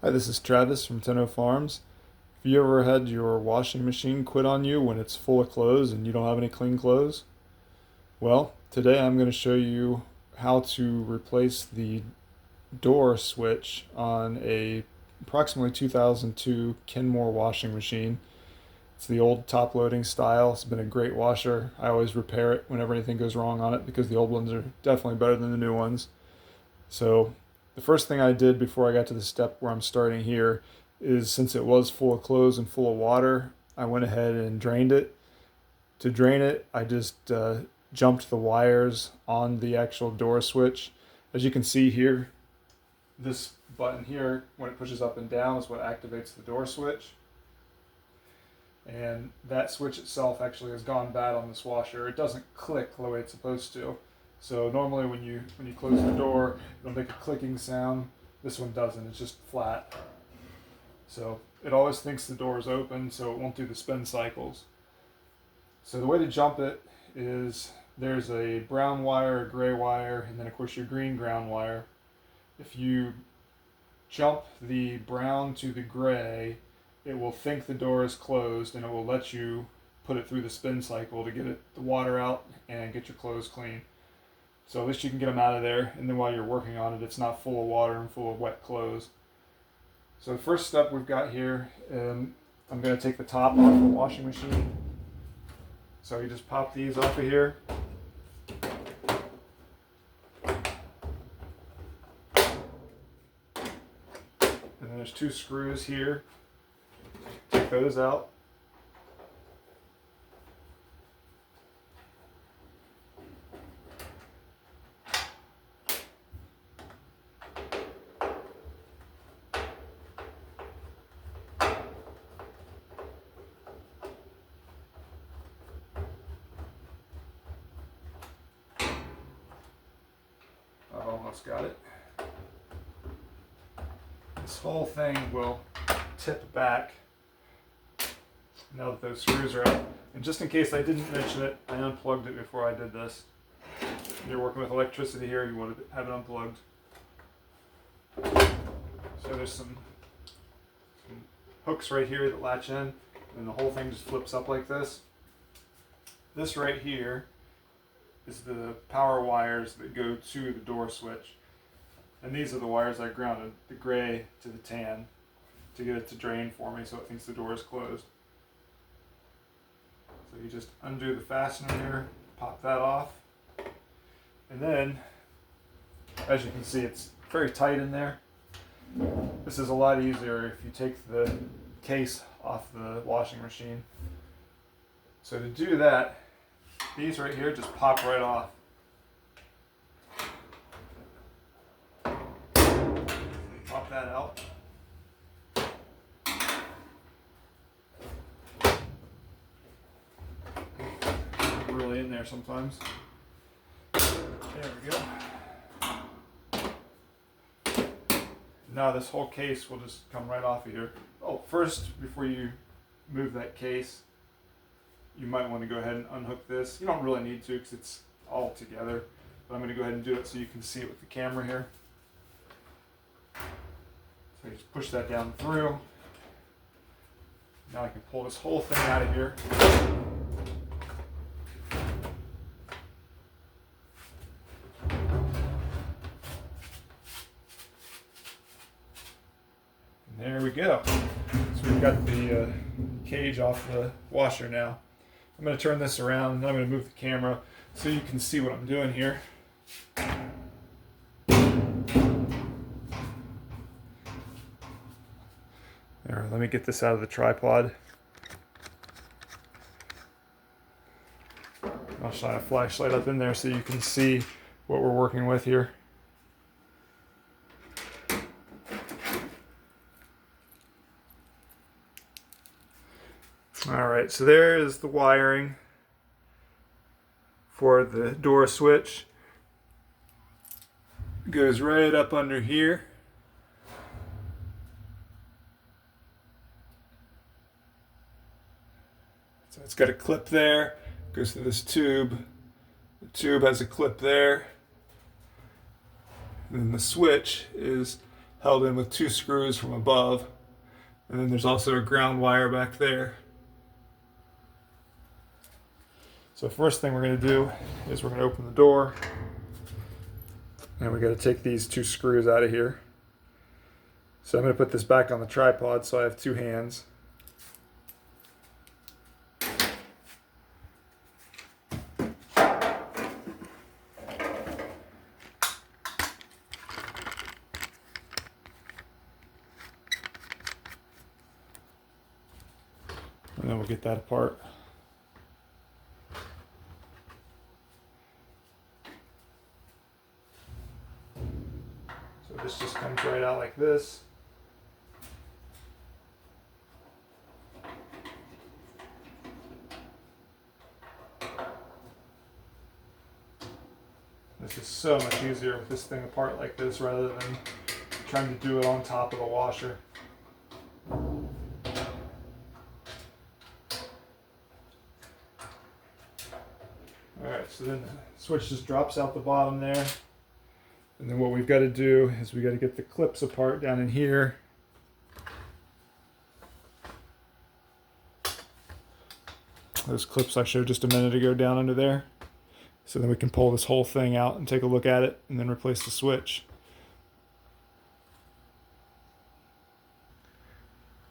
Hi, this is Travis from Tenno Farms. Have you ever had your washing machine quit on you when it's full of clothes and you don't have any clean clothes? Well, today I'm going to show you how to replace the door switch on a approximately 2002 Kenmore washing machine. It's the old top loading style. It's been a great washer. I always repair it whenever anything goes wrong on it because the old ones are definitely better than the new ones. So the first thing I did before I got to the step where I'm starting here is, since it was full of clothes and full of water, I went ahead and drained it. To drain it, I just jumped the wires on the actual door switch. As you can see here, this button here, when it pushes up and down, is what activates the door switch. And that switch itself actually has gone bad on this washer. It doesn't click the way it's supposed to. So normally when you close the door, it'll make a clicking sound. This one doesn't, it's just flat. So it always thinks the door is open, so it won't do the spin cycles. So the way to jump it is, there's a brown wire, a gray wire, and then of course your green ground wire. If you jump the brown to the gray, it will think the door is closed and it will let you put it through the spin cycle to get the water out and get your clothes clean. So at least you can get them out of there, and then while you're working on it, it's not full of water and full of wet clothes. So the first step we've got here, I'm going to take the top off the washing machine. So you just pop these off of here. And then there's two screws here. Take those out. I've almost got it. This whole thing will tip back now that those screws are out. And just in case I didn't mention it, I unplugged it before I did this. If you're working with electricity here, you want to have it unplugged. So there's some hooks right here that latch in, and the whole thing just flips up like this. This right here is the power wires that go to the door switch. And these are the wires I grounded, the gray to the tan, to get it to drain for me so it thinks the door is closed. So you just undo the fastener here, pop that off, and then, as you can see, it's very tight in there. This is a lot easier if you take the case off the washing machine. So to do that, these right here just pop right off. Pop that out. Really in there sometimes. There we go. Now this whole case will just come right off of here. Oh, first, before you move that case, you might want to go ahead and unhook this. You don't really need to because it's all together, but I'm going to go ahead and do it so you can see it with the camera here. So you just push that down through. Now I can pull this whole thing out of here. And there we go. So we've got the cage off the washer now. I'm going to turn this around and then I'm going to move the camera so you can see what I'm doing here. There, let me get this out of the tripod. I'll shine a flashlight up in there so you can see what we're working with here. Alright, so there is the wiring for the door switch. It goes right up under here. So it's got a clip there, goes through this tube. The tube has a clip there. And then the switch is held in with 2 screws from above. And then there's also a ground wire back there. So first thing we're going to do is we're going to open the door. And we got to take these 2 screws out of here. So I'm going to put this back on the tripod so I have 2 hands. And then we'll get that apart. So this just comes right out like this. This is so much easier with this thing apart like this rather than trying to do it on top of the washer. Alright, so then the switch just drops out the bottom there. And then what we've got to do is we got to get the clips apart down in here. Those clips I showed just a minute ago down under there. So then we can pull this whole thing out and take a look at it and then replace the switch.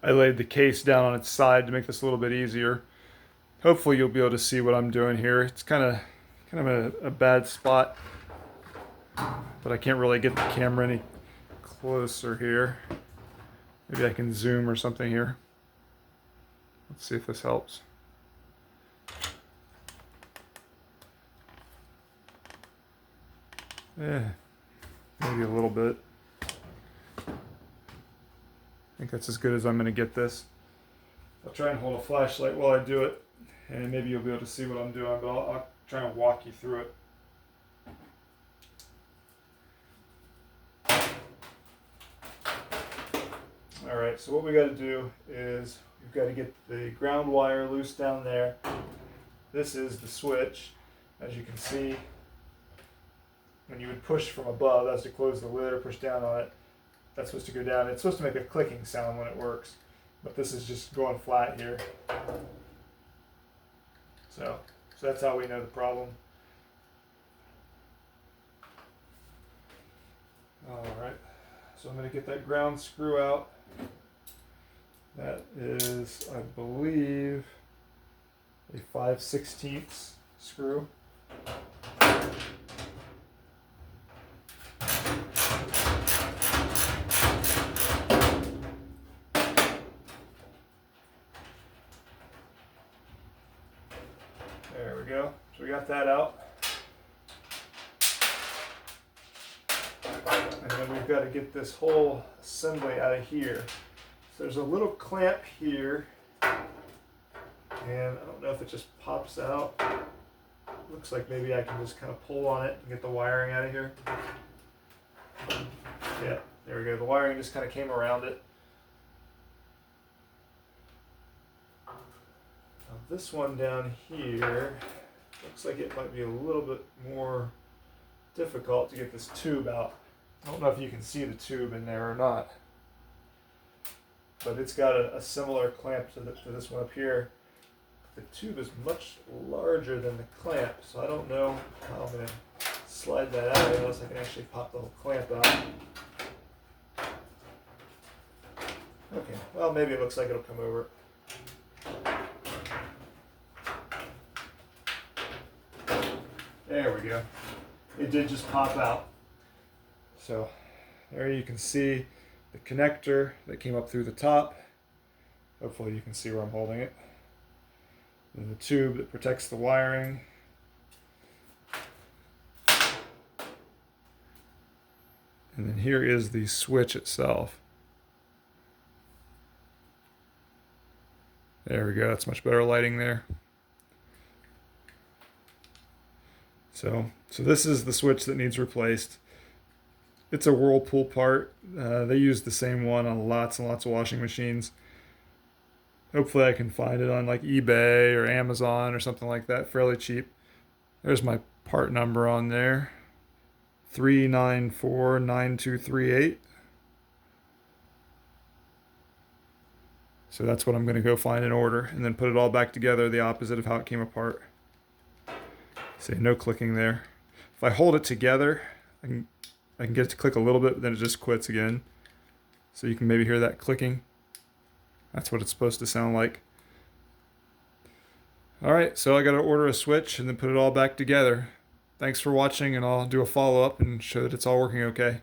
I laid the case down on its side to make this a little bit easier. Hopefully you'll be able to see what I'm doing here. It's kind of a bad spot, but I can't really get the camera any closer here. Maybe I can zoom or something here. Let's see if this helps. Yeah, maybe a little bit. I think that's as good as I'm going to get this. I'll try and hold a flashlight while I do it, and maybe you'll be able to see what I'm doing, but I'll try and walk you through it. Alright, so what we got to do is we've got to get the ground wire loose down there. This is the switch. As you can see, when you would push from above, that's to close the lid or push down on it, that's supposed to go down. It's supposed to make a clicking sound when it works, but this is just going flat here. So that's how we know the problem. Alright, so I'm going to get that ground screw out. That is, I believe, a 5/16 screw. There we go. So we got that out. And then we've got to get this whole assembly out of here. So there's a little clamp here, and I don't know if it just pops out. Looks like maybe I can just kind of pull on it and get the wiring out of here. Yeah, there we go. The wiring just kind of came around it. Now this one down here looks like it might be a little bit more difficult to get this tube out. I don't know if you can see the tube in there or not, but it's got a similar clamp to this one up here. The tube is much larger than the clamp, so I don't know how I'm going to slide that out unless I can actually pop the whole clamp out. Okay, well maybe it looks like it'll come over. There we go. It did just pop out. So there you can see the connector that came up through the top. Hopefully you can see where I'm holding it. And the tube that protects the wiring. And then here is the switch itself. There we go, that's much better lighting there. So this is the switch that needs replaced. It's a Whirlpool part. They use the same one on lots and lots of washing machines. Hopefully I can find it on like eBay or Amazon or something like that, fairly cheap. There's my part number on there, 3949238. So that's what I'm going to go find and order, and then put it all back together the opposite of how it came apart. See, no clicking there. If I hold it together, I can get it to click a little bit, but then it just quits again. So you can maybe hear that clicking. That's what it's supposed to sound like. Alright, so I got to order a switch and then put it all back together. Thanks for watching, and I'll do a follow-up and show that it's all working okay.